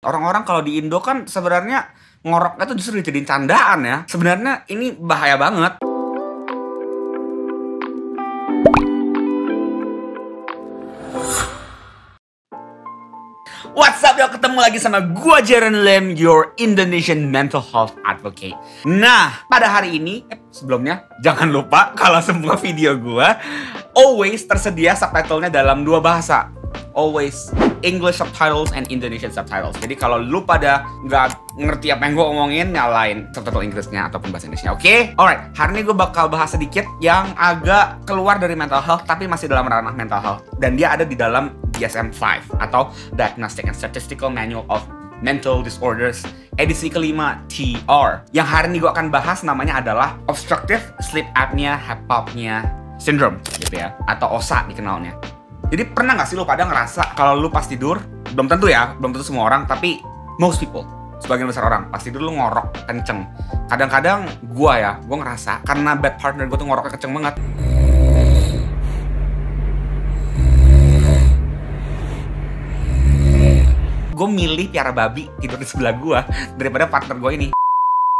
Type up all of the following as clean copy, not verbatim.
Orang-orang kalau di Indo kan sebenarnya ngoroknya tuh justru dijadiin candaan ya. Sebenarnya ini bahaya banget. What's up, yo, ketemu lagi sama gua Jaren Lim, your Indonesian mental health advocate. Nah, pada hari ini, sebelumnya jangan lupa kalau semua video gua always tersedia subtitlenya dalam dua bahasa. Always English subtitles and Indonesian subtitles. Jadi kalau lu pada nggak ngerti apa yang gue omongin, nyalain subtitle Inggrisnya ataupun bahasa Indonesia. Oke? Alright, hari ini gue bakal bahas sedikit yang agak keluar dari mental health tapi masih dalam ranah mental health. Dan dia ada di dalam DSM-5 atau Diagnostic and Statistical Manual of Mental Disorders edisi kelima TR. Yang hari ini gue akan bahas namanya adalah Obstructive Sleep Apnea Hypopnea Syndrome gitu ya, atau OSA dikenalnya. Jadi pernah nggak sih lu pada ngerasa kalau lu pas tidur, belum tentu ya, belum tentu semua orang, tapi most people, sebagian besar orang, pas tidur lu ngorok kenceng. Kadang-kadang gua ngerasa karena bed partner gua tuh ngoroknya kenceng banget. Gue milih piara babi tidur di sebelah gua daripada partner gua ini.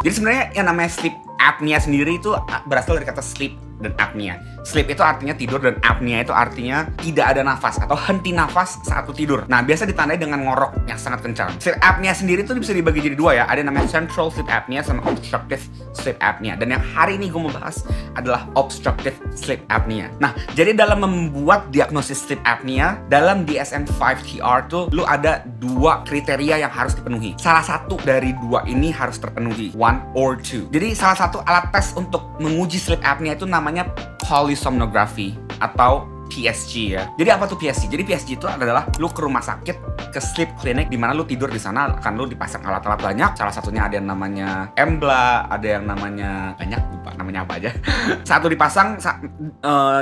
Jadi sebenarnya yang namanya sleep apnea sendiri itu berasal dari kata sleep dan apnea. Sleep itu artinya tidur dan apnea itu artinya tidak ada nafas atau henti nafas saat lu tidur. Nah, biasa ditandai dengan ngorok yang sangat kencang. Sleep apnea sendiri itu bisa dibagi jadi dua ya. Ada yang namanya central sleep apnea sama obstructive sleep apnea. Dan yang hari ini gue mau bahas adalah obstructive sleep apnea. Nah, jadi dalam membuat diagnosis sleep apnea dalam DSM-5-TR tuh lu ada dua kriteria yang harus dipenuhi. Salah satu dari dua ini harus terpenuhi, one or two. Jadi salah satu alat tes untuk menguji sleep apnea itu namanya polysomnography atau PSG ya. Jadi apa tuh PSG? Jadi PSG itu adalah lu ke rumah sakit, ke sleep clinic, di mana lu tidur di sana akan lu dipasang alat-alat banyak. Salah satunya ada yang namanya Embla, ada yang namanya banyak, lupa namanya apa aja. Saat lu dipasang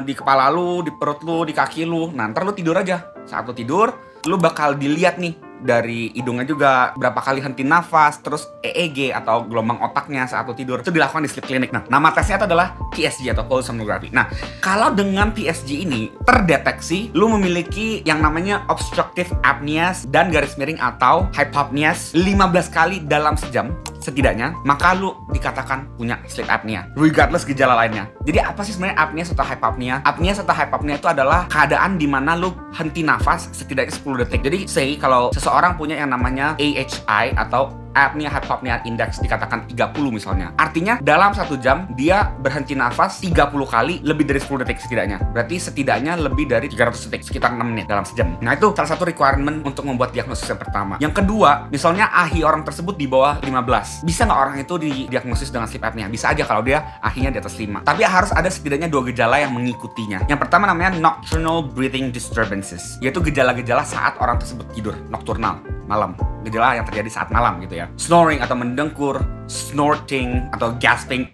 di kepala lu, di perut lu, di kaki lu. Nah, ntar lu tidur aja. Saat lu tidur, lu bakal dilihat nih dari hidungnya juga berapa kali henti nafas, terus EEG atau gelombang otaknya saat lu tidur itu dilakukan di sleep clinic. Nah, nama tesnya itu adalah PSG atau polysomnography. Nah, kalau dengan PSG ini terdeteksi lu memiliki yang namanya obstructive apneas dan garis miring atau hypopneas 15 kali dalam sejam setidaknya, maka lu dikatakan punya sleep apnea regardless gejala lainnya. Jadi apa sih sebenarnya apnea serta hypopnea? Apnea serta hypopnea itu adalah keadaan di mana lu henti nafas setidaknya 10 detik. Jadi say kalau seseorang punya yang namanya AHI atau apnea hypopnea index dikatakan 30 misalnya. Artinya dalam 1 jam dia berhenti nafas 30 kali lebih dari 10 detik setidaknya. Berarti setidaknya lebih dari 300 detik, sekitar 6 menit dalam sejam. Nah, itu salah satu requirement untuk membuat diagnosis yang pertama. Yang kedua, misalnya AHI orang tersebut di bawah 15. Bisa nggak orang itu didiagnosis dengan sleep apnea? Bisa aja kalau dia AHI-nya di atas 5. Tapi harus ada setidaknya 2 gejala yang mengikutinya. Yang pertama namanya nocturnal breathing disturbances, yaitu gejala-gejala saat orang tersebut tidur, nocturnal, malam. Gejala yang terjadi saat malam gitu ya. Snoring atau mendengkur, snorting atau gasping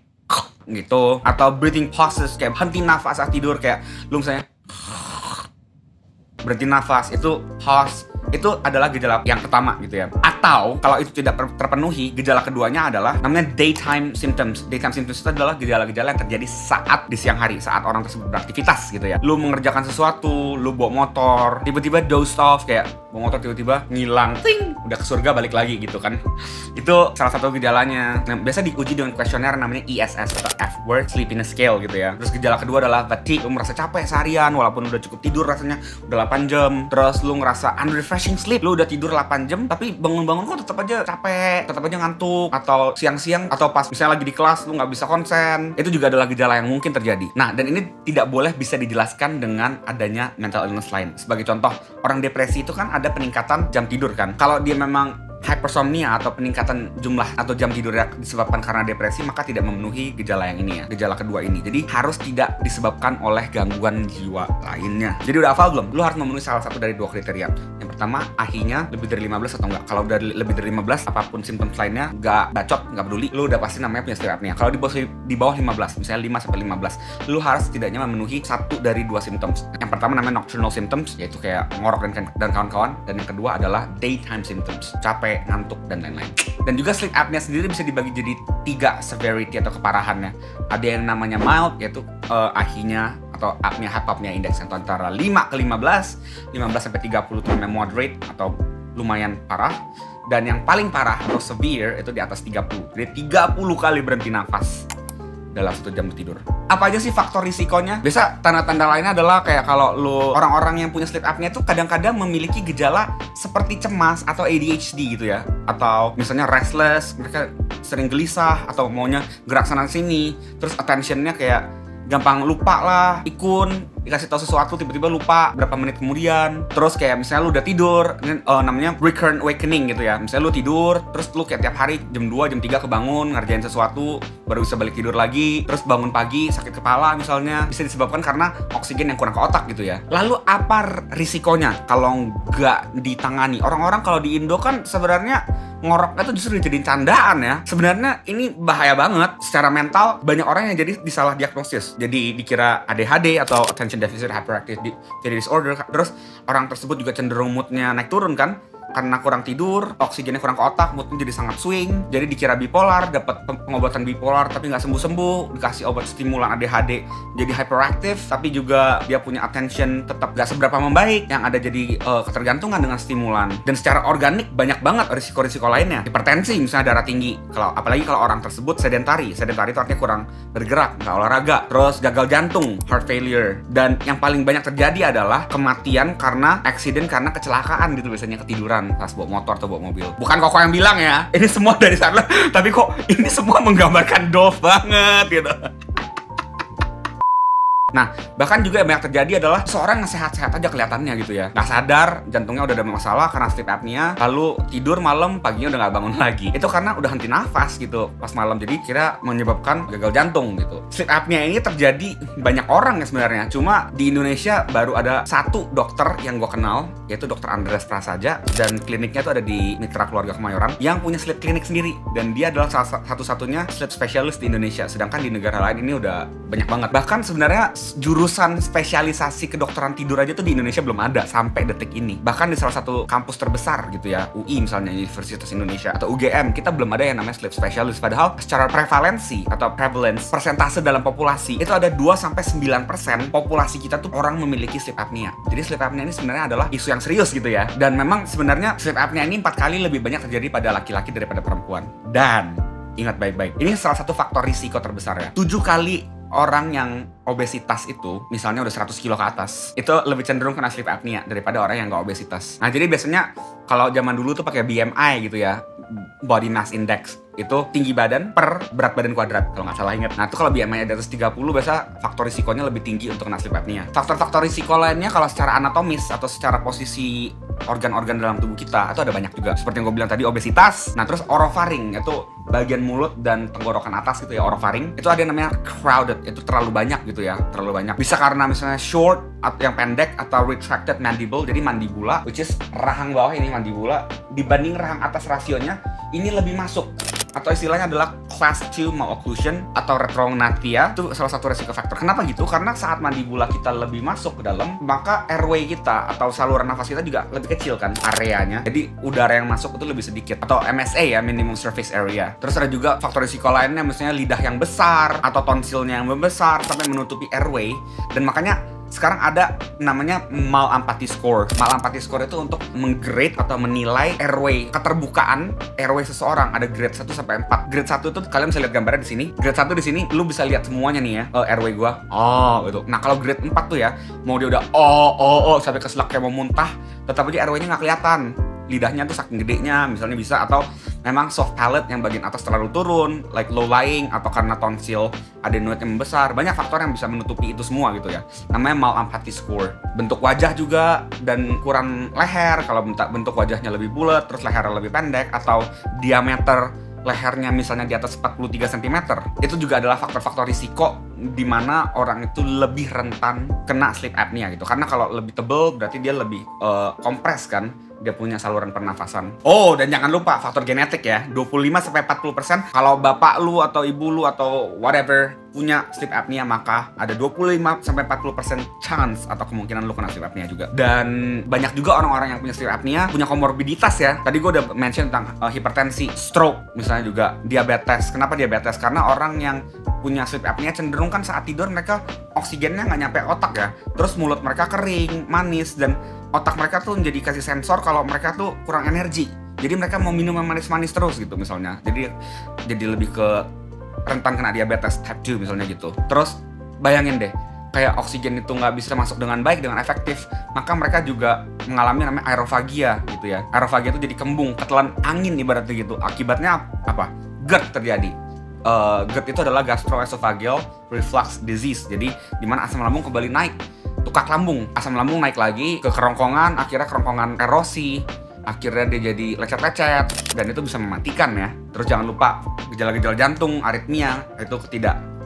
gitu, atau breathing pauses kayak henti nafas saat tidur, kayak lu misalnya berhenti nafas, itu pause. Itu adalah gejala yang pertama gitu ya. Atau kalau itu tidak terpenuhi, gejala keduanya adalah namanya daytime symptoms. Daytime symptoms itu adalah gejala-gejala yang terjadi saat di siang hari, saat orang tersebut beraktivitas gitu ya. Lu mengerjakan sesuatu, lu bawa motor, tiba-tiba dozed off, kayak bawa motor tiba-tiba ngilang, ting, udah ke surga balik lagi gitu kan. Itu salah satu gejalanya. Nah, biasa diuji dengan kuesioner namanya ESS atau Epworth Sleepiness Scale gitu ya. Terus gejala kedua adalah fatigue, lu merasa capek seharian walaupun udah cukup tidur, rasanya udah 8 jam. Terus lu ngerasa unrefreshing sleep, lu udah tidur 8 jam tapi bangun-bangun kok tetap aja capek, tetap aja ngantuk, atau siang-siang atau pas misalnya lagi di kelas lu nggak bisa konsen. Itu juga adalah gejala yang mungkin terjadi. Nah, dan ini tidak boleh bisa dijelaskan dengan adanya mental illness lain. Sebagai contoh, orang depresi itu kan ada peningkatan jam tidur kan. Kalau dia memang hypersomnia atau peningkatan jumlah atau jam tidurnya disebabkan karena depresi, maka tidak memenuhi gejala yang ini ya, gejala kedua ini. Jadi harus tidak disebabkan oleh gangguan jiwa lainnya. Jadi udah hafal belum? Lu harus memenuhi salah satu dari dua kriteria. Yang pertama, AHI-nya lebih dari 15 atau enggak. Kalau dari lebih dari 15, apapun simptom lainnya nggak bacot, nggak peduli, lu udah pasti namanya punya sleep apnea. Kalau di bawah 15, misalnya 5 sampai 15, lu harus setidaknya memenuhi satu dari dua simptom. Yang pertama namanya nocturnal symptoms, yaitu kayak ngorok dan kawan-kawan, dan yang kedua adalah daytime symptoms, capek, ngantuk, dan lain-lain. Dan juga sleep apnea sendiri bisa dibagi jadi 3 severity atau keparahannya. Ada yang namanya mild, yaitu AHI-nya atau apnea hypopnea index yang antara 5 ke 15, 15 sampai 30 itu namanya moderate atau lumayan parah. Dan yang paling parah atau severe itu di atas 30. Jadi 30 kali berhenti nafas dalam 1 jam tidur. Apa aja sih faktor risikonya? Biasa tanda-tanda lainnya adalah kayak kalau lo orang-orang yang punya sleep apnea itu kadang-kadang memiliki gejala seperti cemas atau ADHD gitu ya. Atau misalnya restless, mereka sering gelisah atau maunya gerak sana sini. Terus attentionnya kayak gampang lupa lah, ikun, dikasih tahu sesuatu tiba-tiba lupa berapa menit kemudian. Terus kayak misalnya lu udah tidur, ini namanya recurrent awakening gitu ya. Misalnya lu tidur, terus lu kayak tiap hari jam 2, jam 3 kebangun ngerjain sesuatu, baru bisa balik tidur lagi. Terus bangun pagi sakit kepala misalnya, bisa disebabkan karena oksigen yang kurang ke otak gitu ya. Lalu apa risikonya kalau nggak ditangani? Orang-orang kalau di Indo kan sebenarnya ngoroknya tuh justru dijadiin candaan ya. Sebenarnya ini bahaya banget. Secara mental banyak orang yang jadi disalah diagnosis. Jadi dikira ADHD atau attention deficit hyperactivity disorder. Terus orang tersebut juga cenderung moodnya naik turun kan. Karena kurang tidur, oksigennya kurang ke otak, moodnya jadi sangat swing. Jadi dikira bipolar, dapat pengobatan bipolar tapi nggak sembuh-sembuh, dikasih obat stimulan ADHD jadi hyperactive, tapi juga dia punya attention tetap nggak seberapa membaik, yang ada jadi ketergantungan dengan stimulan. Dan secara organik banyak banget risiko-risiko lainnya. Hipertensi misalnya, darah tinggi, apalagi kalau orang tersebut sedentari itu artinya kurang bergerak, nggak olahraga. Terus gagal jantung, heart failure. Dan yang paling banyak terjadi adalah kematian karena accident, karena kecelakaan gitu, biasanya ketiduran pas bawa motor atau bawa mobil. Bukan Koko yang bilang ya, ini semua dari sana, tapi kok ini semua menggambarkan Dove banget gitu. Nah, bahkan juga yang banyak terjadi adalah seorang yang sehat-sehat aja kelihatannya gitu ya. Nggak sadar, jantungnya udah ada masalah karena sleep apnea, lalu tidur malam, paginya udah nggak bangun lagi. Itu karena udah henti nafas gitu pas malam, jadi kira menyebabkan gagal jantung gitu. Sleep apnea ini terjadi banyak orang ya sebenarnya. Cuma di Indonesia baru ada 1 dokter yang gue kenal, yaitu Dr. Andreas Prasaja, dan kliniknya tuh ada di Mitra Keluarga Kemayoran, yang punya sleep klinik sendiri. Dan dia adalah satu-satunya sleep specialist di Indonesia. Sedangkan di negara lain ini udah banyak banget. Bahkan sebenarnya jurusan spesialisasi kedokteran tidur aja tuh di Indonesia belum ada sampai detik ini. Bahkan di salah satu kampus terbesar gitu ya, UI misalnya, Universitas Indonesia atau UGM, kita belum ada yang namanya sleep specialist. Padahal secara prevalensi atau prevalence, persentase dalam populasi itu ada 2-9% populasi kita tuh orang memiliki sleep apnea. Jadi sleep apnea ini sebenarnya adalah isu yang serius gitu ya. Dan memang sebenarnya sleep apnea ini 4 kali lebih banyak terjadi pada laki-laki daripada perempuan. Dan ingat baik-baik, ini salah satu faktor risiko terbesar ya. 7 kali orang yang obesitas itu, misalnya udah 100 kilo ke atas, itu lebih cenderung kena sleep apnea daripada orang yang nggak obesitas. Nah, jadi biasanya kalau zaman dulu tuh pakai BMI gitu ya, body mass index, itu tinggi badan per berat badan kuadrat kalau nggak salah inget. Nah, itu kalau BMI di atas 30 biasa faktor risikonya lebih tinggi untuk kena sleep apnea. Faktor-faktor risiko lainnya kalau secara anatomis atau secara posisi organ-organ dalam tubuh kita itu ada banyak juga. Seperti yang gue bilang tadi, obesitas. Nah, terus orofaring, itu bagian mulut dan tenggorokan atas gitu ya, orofaring. Itu ada yang namanya crowded, itu terlalu banyak gitu ya, terlalu banyak. Bisa karena misalnya short atau yang pendek, atau retracted mandible, jadi mandibula, which is rahang bawah ini mandibula, dibanding rahang atas rasionya ini lebih masuk. Atau istilahnya adalah class 2 malocclusion atau retrognathia. Itu salah satu resiko faktor. Kenapa gitu? Karena saat mandibula kita lebih masuk ke dalam, maka airway kita atau saluran nafas kita juga lebih kecil kan areanya. Jadi udara yang masuk itu lebih sedikit. Atau MSA ya, minimum surface area. Terus ada juga faktor risiko lainnya, misalnya lidah yang besar atau tonsilnya yang besar sampai menutupi airway. Dan makanya sekarang ada namanya Mal-Empathy Score. Mal-Empathy Score itu untuk menggrade atau menilai airway, keterbukaan airway seseorang. Ada grade 1 sampai 4. Grade 1 itu kalian bisa lihat gambarnya di sini. Grade 1 di sini lu bisa lihat semuanya nih ya, airway gua. Oh, gitu. Nah, kalau grade 4 tuh ya, mau dia udah sampai keselak kayak mau muntah, tetap aja airway-nya nggak kelihatan. Lidahnya tuh saking gedenya misalnya bisa, atau memang soft palate yang bagian atas terlalu turun, like low lying, atau karena tonsil adenoid yang membesar. Banyak faktor yang bisa menutupi itu semua gitu ya. Namanya Mal-Empathy Score. Bentuk wajah juga, dan ukuran leher, kalau bentuk wajahnya lebih bulat, terus lehernya lebih pendek, atau diameter lehernya misalnya di atas 43 cm, itu juga adalah faktor-faktor risiko di mana orang itu lebih rentan kena sleep apnea gitu. Karena kalau lebih tebel berarti dia lebih kompres kan, dia punya saluran pernafasan. Oh, dan jangan lupa faktor genetik ya. 25-40% kalau bapak lu atau ibu lu atau whatever punya sleep apnea, maka ada 25-40% chance atau kemungkinan lu kena sleep apnea juga. Dan banyak juga orang-orang yang punya sleep apnea punya komorbiditas ya. Tadi gue udah mention tentang hipertensi, stroke misalnya juga, diabetes. Kenapa diabetes? Karena orang yang punya sleep apnea cenderung kan saat tidur mereka oksigennya nggak nyampe otak ya. Terus mulut mereka kering, manis, dan otak mereka tuh menjadi kasih sensor kalau mereka tuh kurang energi. Jadi mereka mau minum yang manis-manis terus gitu misalnya. Jadi lebih ke rentan kena diabetes type 2 misalnya gitu. Terus bayangin deh, kayak oksigen itu nggak bisa masuk dengan baik, dengan efektif, maka mereka juga mengalami namanya aerofagia gitu ya. Aerofagia itu jadi kembung, ketelan angin ibaratnya gitu. Akibatnya apa? GERD terjadi. GERD itu adalah gastroesophageal reflux disease. Jadi dimana asam lambung kembali naik, tukak lambung, asam lambung naik lagi ke kerongkongan, akhirnya kerongkongan erosi, akhirnya dia jadi lecet-lecet, dan itu bisa mematikan ya. Terus jangan lupa gejala-gejala jantung, aritmia, itu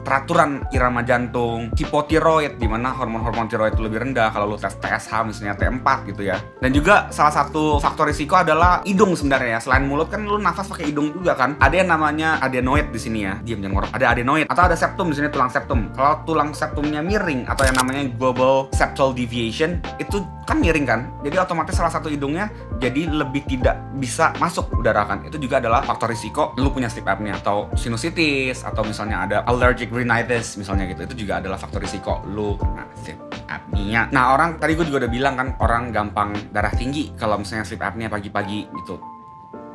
teraturan irama jantung, hipotiroid, di mana hormon-hormon tiroid itu lebih rendah kalau lu tes TSH misalnya T4 gitu ya. Dan juga salah satu faktor risiko adalah hidung sebenarnya ya. Selain mulut kan lu nafas pakai hidung juga kan. Ada yang namanya adenoid di sini ya. Diam jangan ngorok. Ada adenoid atau ada septum di sini, tulang septum. Kalau tulang septumnya miring atau yang namanya global septal deviation itu kan miring kan. Jadi otomatis salah satu hidungnya jadi lebih tidak bisa masuk udara kan. Itu juga adalah faktor risiko lu punya sleep apnea atau sinusitis atau misalnya ada allergic rhinitis misalnya gitu. Itu juga adalah faktor risiko lu kena sleep apnea. Nah, tadi gue juga udah bilang kan, orang gampang darah tinggi kalau misalnya sleep apnea pagi-pagi gitu.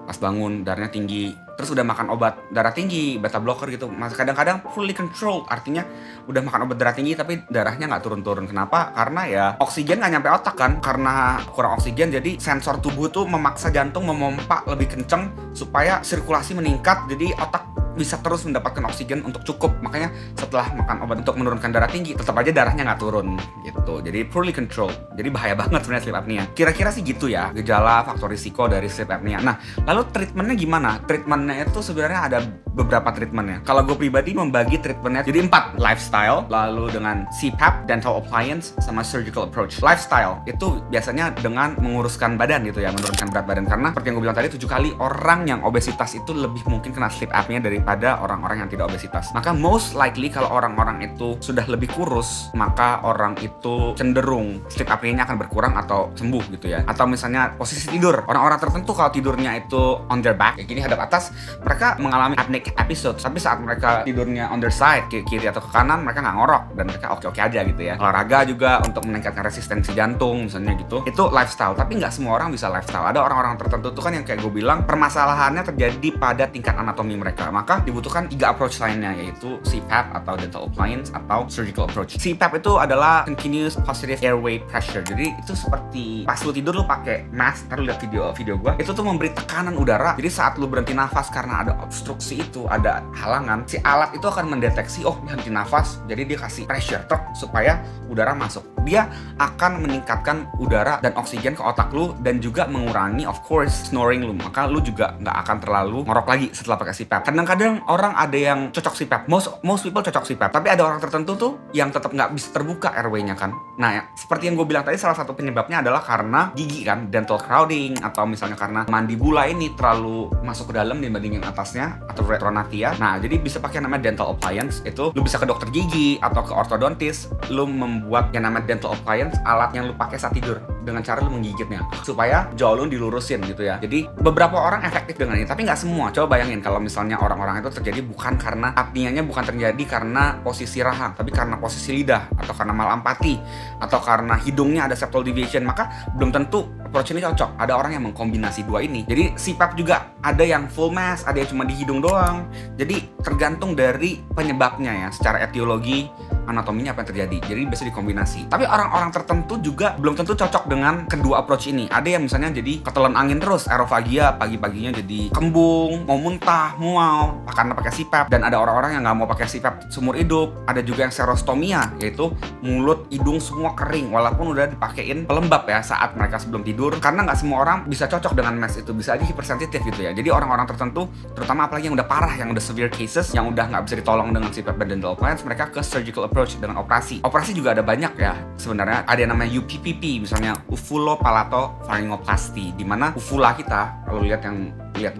Pas bangun darahnya tinggi, terus udah makan obat darah tinggi, beta blocker gitu. Mas kadang-kadang fully controlled, artinya udah makan obat darah tinggi tapi darahnya nggak turun-turun. Kenapa? Karena ya oksigen nggak nyampe otak kan. Karena kurang oksigen, jadi sensor tubuh tuh memaksa jantung memompa lebih kenceng supaya sirkulasi meningkat. Jadi otak bisa terus mendapatkan oksigen untuk cukup. Makanya setelah makan obat untuk menurunkan darah tinggi, tetap aja darahnya nggak turun gitu. Jadi poorly control. Jadi bahaya banget sebenarnya sleep apnea. Kira-kira sih gitu ya gejala faktor risiko dari sleep apnea. Nah, lalu treatmentnya gimana? Treatmentnya itu sebenarnya ada beberapa treatmentnya. Kalau gue pribadi membagi treatmentnya jadi 4. Lifestyle, lalu dengan CPAP, dental appliance, sama surgical approach. Lifestyle itu biasanya dengan menguruskan badan gitu ya, menurunkan berat badan. Karena seperti yang gue bilang tadi, 7 kali orang yang obesitas itu lebih mungkin kena sleep apnea daripada orang-orang yang tidak obesitas. Maka most likely kalau orang-orang itu sudah lebih kurus, maka orang itu cenderung sleep apnea-nya akan berkurang atau sembuh gitu ya. Atau misalnya posisi tidur. Orang-orang tertentu kalau tidurnya itu on their back, kayak gini hadap atas, mereka mengalami apneic episode. Tapi saat mereka tidurnya on their side, ke kiri atau ke kanan, mereka nggak ngorok dan mereka oke-oke aja gitu ya. Olahraga juga untuk meningkatkan resistensi jantung misalnya gitu. Itu lifestyle. Tapi nggak semua orang bisa lifestyle. Ada orang-orang tertentu tuh kan yang kayak gue bilang permasalahannya terjadi pada tingkat anatomi mereka. Maka dibutuhkan 3 approach lainnya, yaitu CPAP atau dental appliance atau surgical approach. CPAP itu adalah continuous positive airway pressure. Jadi itu seperti pas lu tidur lu pakai mask. Ntar lu lihat video gue. Itu tuh memberi tekanan udara. Jadi saat lu berhenti nafas karena ada obstruksi itu, ada halangan, si alat itu akan mendeteksi, oh ini henti nafas, jadi dia kasih pressure supaya udara masuk. Dia akan meningkatkan udara dan oksigen ke otak lu dan juga mengurangi of course snoring lu. Maka lu juga nggak akan terlalu ngorok lagi setelah pakai CPAP. Kadang-kadang orang ada yang cocok CPAP, most people cocok CPAP, tapi ada orang tertentu tuh yang tetap nggak bisa terbuka airway-nya kan. Nah ya, seperti yang gue bilang tadi, salah satu penyebabnya adalah karena gigi kan, dental crowding, atau misalnya karena mandibula ini terlalu masuk ke dalam dibanding yang atasnya, atau retronatia. Nah, jadi bisa pakai namanya dental appliance. Itu lu bisa ke dokter gigi atau ke ortodontis, lu membuat yang namanya dental appliance, alat yang lu pakai saat tidur, dengan cara lu menggigitnya supaya jaw lu dilurusin gitu ya. Jadi beberapa orang efektif dengan ini, tapi nggak semua. Coba bayangin kalau misalnya orang-orang itu terjadi bukan karena apnianya, bukan terjadi karena posisi rahang, tapi karena posisi lidah, atau karena malampati, atau karena hidungnya ada septal deviation, maka belum tentu approach ini cocok. Ada orang yang mengkombinasi dua ini. Jadi CPAP juga ada yang full mask, ada yang cuma di hidung doang. Jadi tergantung dari penyebabnya ya, secara etiologi anatominya apa yang terjadi. Jadi bisa dikombinasi. Tapi orang-orang tertentu juga belum tentu cocok dengan kedua approach ini. Ada yang misalnya jadi ketelan angin terus, aerofagia, pagi-paginya jadi kembung, mau muntah, mual karena pakai CPAP. Dan ada orang-orang yang nggak mau pakai CPAP seumur hidup. Ada juga yang serostomia, yaitu mulut, hidung semua kering walaupun udah dipakein pelembab ya saat mereka sebelum tidur. Karena nggak semua orang bisa cocok dengan mask itu, bisa aja hipersensitif gitu ya. Jadi orang-orang tertentu, terutama apalagi yang udah parah, yang udah severe cases, yang udah nggak bisa ditolong dengan CPAP dan dental appliance, mereka ke surgical approach dengan operasi. Operasi juga ada banyak ya sebenarnya. Ada yang namanya UPPP, misalnya uvulopalato-pharyngoplasty, di mana uvula kita, kalau lihat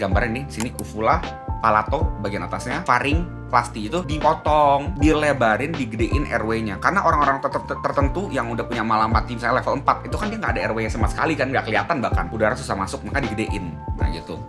gambarnya nih, sini uvula, palato bagian atasnya, pharyngoplasty itu dipotong, dilebarin, digedein airway-nya. Karena orang-orang tertentu yang udah punya malampati misalnya level 4, itu kan dia nggak ada airway-nya sama sekali kan, nggak kelihatan bahkan, udara susah masuk, maka digedein. Nah gitu.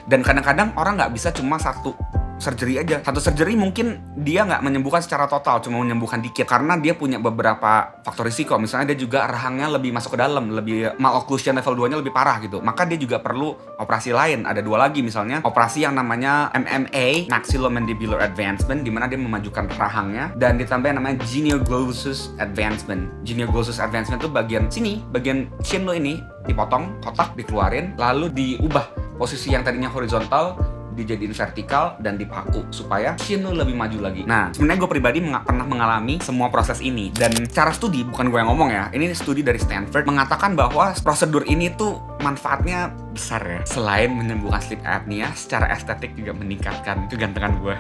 Dan kadang-kadang orang nggak bisa cuma satu surgery aja. Satu surgery mungkin dia nggak menyembuhkan secara total, cuma menyembuhkan dikit karena dia punya beberapa faktor risiko. Misalnya dia juga rahangnya lebih masuk ke dalam, lebih malocclusion level 2-nya lebih parah gitu. Maka dia juga perlu operasi lain. Ada 2 lagi, misalnya operasi yang namanya MMA, maxillomandibular advancement, dimana dia memajukan rahangnya, dan ditambah yang namanya genioglossus advancement. Genioglossus advancement itu bagian sini, bagian chin lo ini dipotong, kotak dikeluarin, lalu diubah posisi yang tadinya horizontal dijadiin vertikal dan dipaku supaya chin lu lebih maju lagi. Nah, sebenarnya gue pribadi pernah mengalami semua proses ini, dan cara studi, bukan gue yang ngomong ya, ini studi dari Stanford mengatakan bahwa prosedur ini tuh manfaatnya besar ya. Selain menyembuhkan sleep apnea, secara estetik juga meningkatkan kegantengan gue.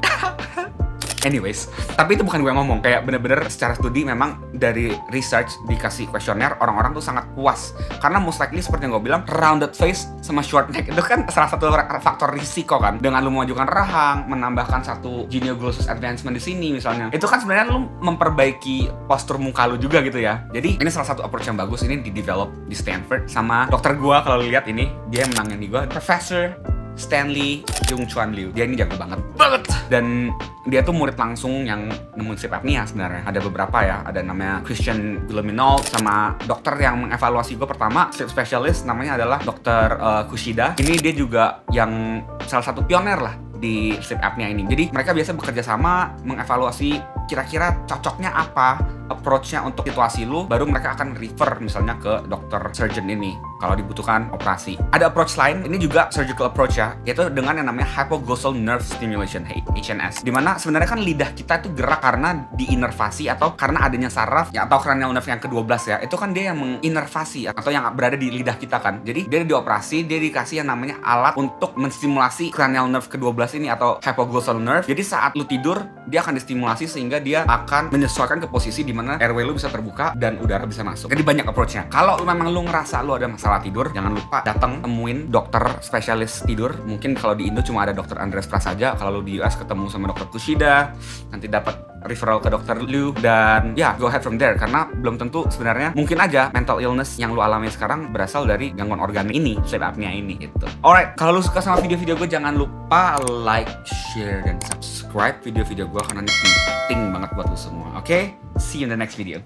Anyways, tapi itu bukan gue yang ngomong. Kayak bener-bener secara studi memang dari research dikasih kuesioner, orang-orang tuh sangat puas. Karena most likely seperti yang gue bilang, rounded face sama short neck itu kan salah satu faktor risiko kan. Dengan lu memajukan rahang, menambahkan satu genioglossus advancement di sini misalnya, itu kan sebenarnya lu memperbaiki postur muka lu juga gitu ya. Jadi ini salah satu approach yang bagus, ini di-develop di Stanford sama dokter gue. Kalau lihat ini, dia yang menangani gue, Professor Stanley Jung-Chuan Liu. Dia ini jago banget. Dan dia tuh murid langsung yang nemuin sleep apnea sebenarnya. Ada beberapa ya, ada namanya Christian Guilleminot, sama dokter yang mengevaluasi gue pertama, sleep specialist, namanya adalah dokter Kushida. Ini dia juga yang salah satu pioner lah di sleep apnea ini. Jadi mereka biasa bekerja sama mengevaluasi kira-kira cocoknya apa approach-nya untuk situasi lu, baru mereka akan refer misalnya ke dokter surgeon ini kalau dibutuhkan operasi. Ada approach lain, ini juga surgical approach ya, yaitu dengan yang namanya hypoglossal nerve stimulation, HNS. Dimana sebenarnya kan lidah kita itu gerak karena diinervasi atau karena adanya saraf ya, atau cranial nerve yang ke-12 ya. Itu kan dia yang menginervasi atau yang berada di lidah kita kan. Jadi dia dioperasi, dia dikasih yang namanya alat untuk menstimulasi cranial nerve ke-12 ini atau hypoglossal nerve. Jadi saat lu tidur, dia akan distimulasi sehingga dia akan menyesuaikan ke posisi di mana airway lu bisa terbuka dan udara bisa masuk. Jadi banyak approach-nya. Kalau memang lu ngerasa lu ada masalah tidur, jangan lupa datang temuin dokter spesialis tidur. Mungkin kalau di Indo cuma ada dokter Andreas Prasaja. Kalau lu di US ketemu sama dokter Kushida, nanti dapat referral ke dokter Liu, dan ya go ahead from there, karena belum tentu sebenarnya, mungkin aja mental illness yang lu alami sekarang berasal dari gangguan organik ini, sleep apnea ini gitu. Alright, kalau lu suka sama video-video gue, jangan lupa like, share, dan subscribe video-video gue karena ini penting banget buat lu semua. Oke? See you in the next video.